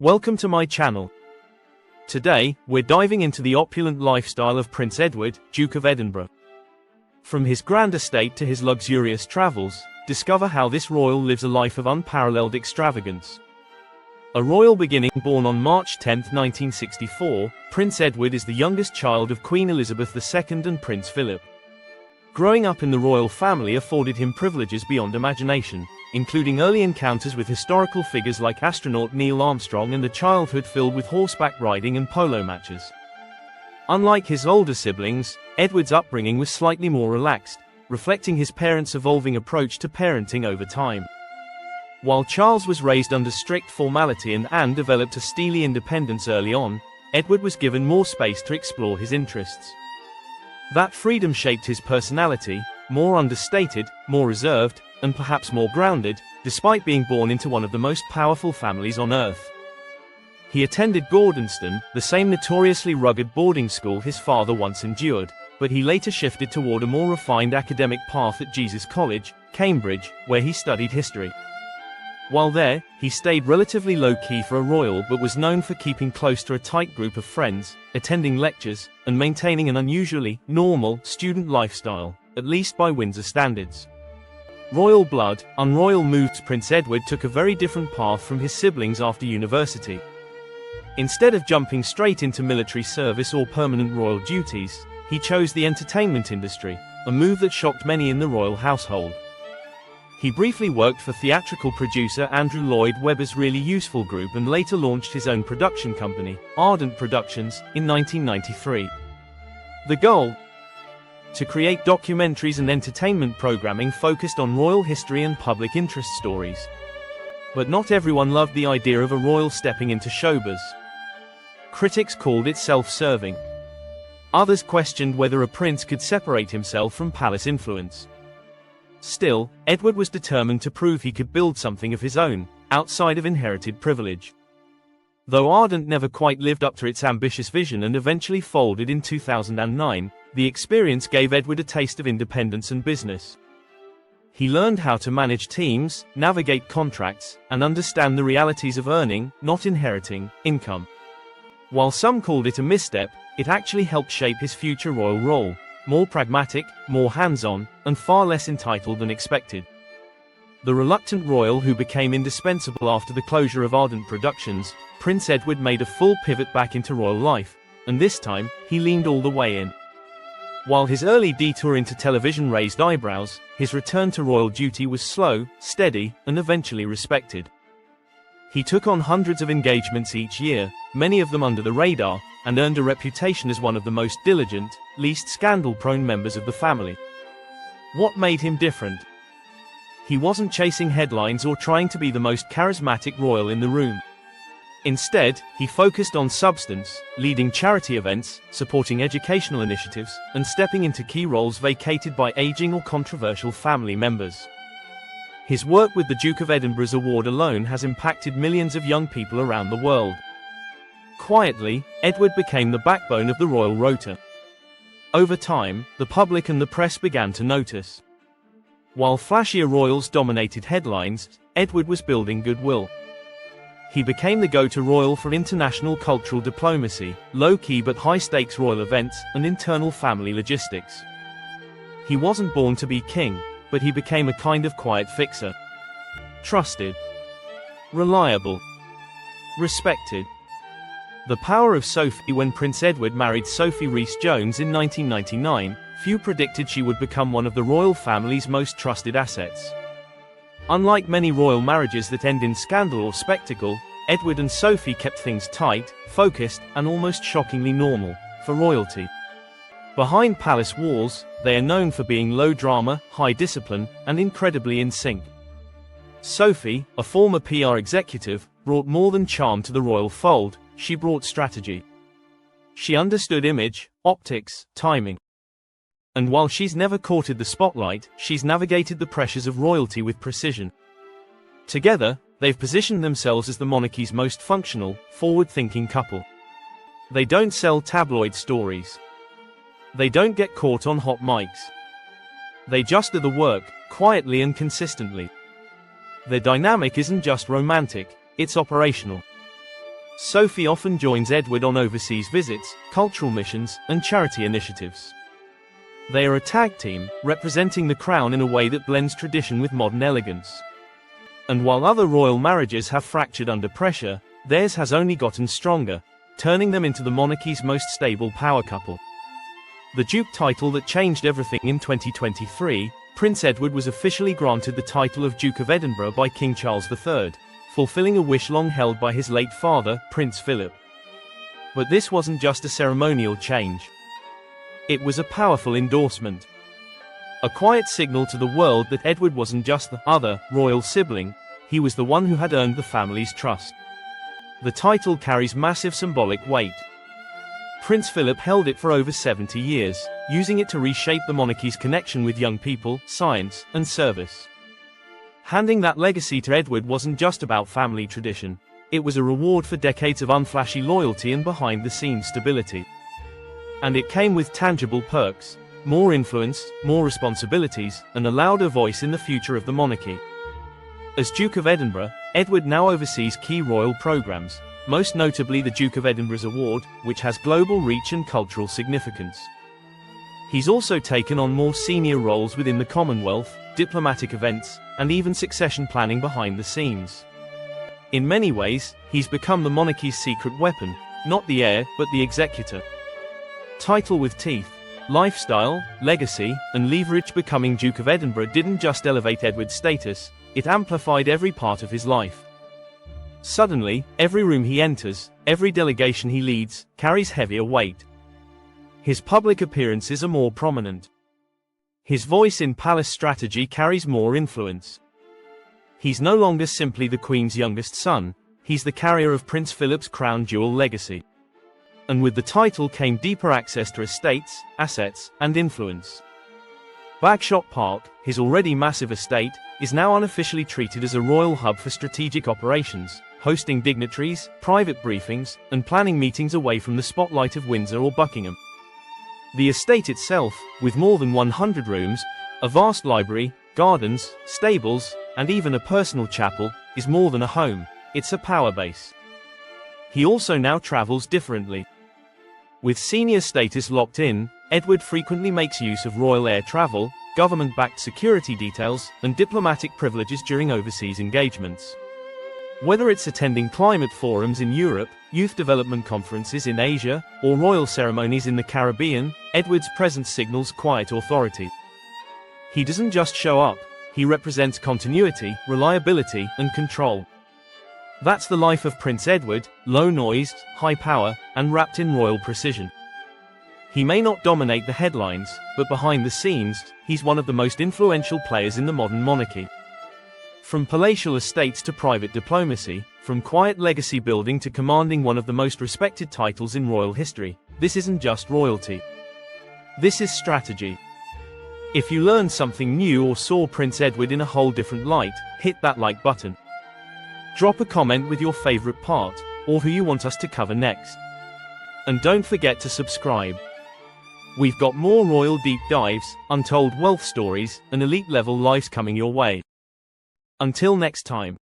Welcome to my channel. Today, we're diving into the opulent lifestyle of Prince Edward, Duke of Edinburgh. From his grand estate to his luxurious travels, discover how this royal lives a life of unparalleled extravagance. A royal beginning. Born on March 10, 1964, Prince Edward is the youngest child of Queen Elizabeth II and Prince Philip. Growing up in the royal family afforded him privileges beyond imagination, including early encounters with historical figures like astronaut Neil Armstrong and a childhood filled with horseback riding and polo matches. Unlike his older siblings, Edward's upbringing was slightly more relaxed, reflecting his parents' evolving approach to parenting over time. While Charles was raised under strict formality and Anne developed a steely independence early on, Edward was given more space to explore his interests. That freedom shaped his personality, more understated, more reserved, and perhaps more grounded, despite being born into one of the most powerful families on earth. He attended Gordonston, the same notoriously rugged boarding school his father once endured, but he later shifted toward a more refined academic path at Jesus College, Cambridge, where he studied history. While there, he stayed relatively low-key for a royal but was known for keeping close to a tight group of friends, attending lectures, and maintaining an unusually normal student lifestyle, at least by Windsor standards. Royal blood, unroyal moves. Prince Edward took a very different path from his siblings after university. Instead of jumping straight into military service or permanent royal duties, he chose the entertainment industry, a move that shocked many in the royal household. He briefly worked for theatrical producer Andrew Lloyd Webber's Really Useful Group and later launched his own production company, Ardent Productions, in 1993. The goal? To create documentaries and entertainment programming focused on royal history and public interest stories. But not everyone loved the idea of a royal stepping into showbiz. Critics called it self-serving. Others questioned whether a prince could separate himself from palace influence. Still, Edward was determined to prove he could build something of his own, outside of inherited privilege. Though Ardent never quite lived up to its ambitious vision and eventually folded in 2009, the experience gave Edward a taste of independence and business. He learned how to manage teams, navigate contracts, and understand the realities of earning, not inheriting, income. While some called it a misstep, it actually helped shape his future royal role. More pragmatic, more hands-on, and far less entitled than expected. The reluctant royal who became indispensable after the closure of Ardent Productions, Prince Edward made a full pivot back into royal life, and this time, he leaned all the way in. While his early detour into television raised eyebrows, his return to royal duty was slow, steady, and eventually respected. He took on hundreds of engagements each year, many of them under the radar, and earned a reputation as one of the most diligent, least scandal-prone members of the family. What made him different? He wasn't chasing headlines or trying to be the most charismatic royal in the room. Instead, he focused on substance, leading charity events, supporting educational initiatives, and stepping into key roles vacated by aging or controversial family members. His work with the Duke of Edinburgh's award alone has impacted millions of young people around the world. Quietly, Edward became the backbone of the royal rota. Over time, the public and the press began to notice. While flashier royals dominated headlines, Edward was building goodwill. He became the go-to royal for international cultural diplomacy, low-key but high-stakes royal events, and internal family logistics. He wasn't born to be king, but he became a kind of quiet fixer. Trusted. Reliable. Respected. The power of Sophie. When Prince Edward married Sophie Rhys-Jones in 1999, few predicted she would become one of the royal family's most trusted assets. Unlike many royal marriages that end in scandal or spectacle, Edward and Sophie kept things tight, focused, and almost shockingly normal, for royalty. Behind palace walls, they are known for being low drama, high discipline, and incredibly in sync. Sophie, a former PR executive, brought more than charm to the royal fold. She brought strategy. She understood image, optics, timing. And while she's never courted the spotlight, she's navigated the pressures of royalty with precision. Together, they've positioned themselves as the monarchy's most functional, forward-thinking couple. They don't sell tabloid stories. They don't get caught on hot mics. They just do the work, quietly and consistently. Their dynamic isn't just romantic, it's operational. Sophie often joins Edward on overseas visits, cultural missions, and charity initiatives. They are a tag team, representing the crown in a way that blends tradition with modern elegance. And while other royal marriages have fractured under pressure, theirs has only gotten stronger, turning them into the monarchy's most stable power couple. The Duke title that changed everything in 2023, Prince Edward was officially granted the title of Duke of Edinburgh by King Charles III, fulfilling a wish long held by his late father, Prince Philip. But this wasn't just a ceremonial change. It was a powerful endorsement. A quiet signal to the world that Edward wasn't just the other royal sibling, he was the one who had earned the family's trust. The title carries massive symbolic weight. Prince Philip held it for over 70 years, using it to reshape the monarchy's connection with young people, science, and service. Handing that legacy to Edward wasn't just about family tradition, it was a reward for decades of unflashy loyalty and behind-the-scenes stability. And it came with tangible perks: more influence, more responsibilities, and a louder voice in the future of the monarchy. As Duke of Edinburgh, Edward now oversees key royal programs, most notably the Duke of Edinburgh's Award, which has global reach and cultural significance. He's also taken on more senior roles within the Commonwealth, diplomatic events, and even succession planning behind the scenes. In many ways, he's become the monarchy's secret weapon, not the heir, but the executor. Title with teeth, lifestyle, legacy, and leverage. Becoming Duke of Edinburgh didn't just elevate Edward's status, it amplified every part of his life. Suddenly, every room he enters, every delegation he leads, carries heavier weight. His public appearances are more prominent. His voice in palace strategy carries more influence. He's no longer simply the Queen's youngest son, he's the carrier of Prince Philip's crown jewel legacy. And with the title came deeper access to estates, assets, and influence. Bagshot Park, his already massive estate, is now unofficially treated as a royal hub for strategic operations, hosting dignitaries, private briefings, and planning meetings away from the spotlight of Windsor or Buckingham. The estate itself, with more than 100 rooms, a vast library, gardens, stables, and even a personal chapel, is more than a home, it's a power base. He also now travels differently. With senior status locked in, Edward frequently makes use of royal air travel, government-backed security details, and diplomatic privileges during overseas engagements. Whether it's attending climate forums in Europe, youth development conferences in Asia, or royal ceremonies in the Caribbean, Edward's presence signals quiet authority. He doesn't just show up, he represents continuity, reliability, and control. That's the life of Prince Edward, low-noised, high-power, and wrapped in royal precision. He may not dominate the headlines, but behind the scenes, he's one of the most influential players in the modern monarchy. From palatial estates to private diplomacy, from quiet legacy building to commanding one of the most respected titles in royal history, this isn't just royalty. This is strategy. If you learned something new or saw Prince Edward in a whole different light, hit that like button. Drop a comment with your favorite part, or who you want us to cover next. And don't forget to subscribe. We've got more royal deep dives, untold wealth stories, and elite level lives coming your way. Until next time.